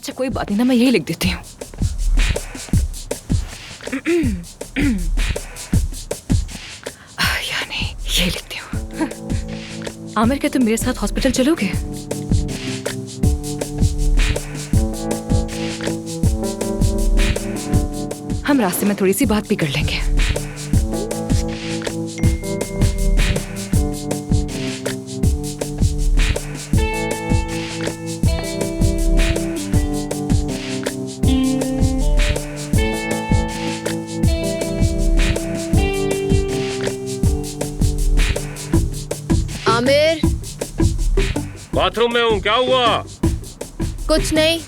अच्छा कोई बात नहीं ना, मैं यही लिख देती हूँ। या नहीं, यही लिखती हूँ। आमिर, क्या तुम मेरे साथ हॉस्पिटल चलोगे? हम रास्ते में थोड़ी सी बात भी कर लेंगे। आमिर, बाथरूम में हूँ, क्या हुआ? कुछ नहीं,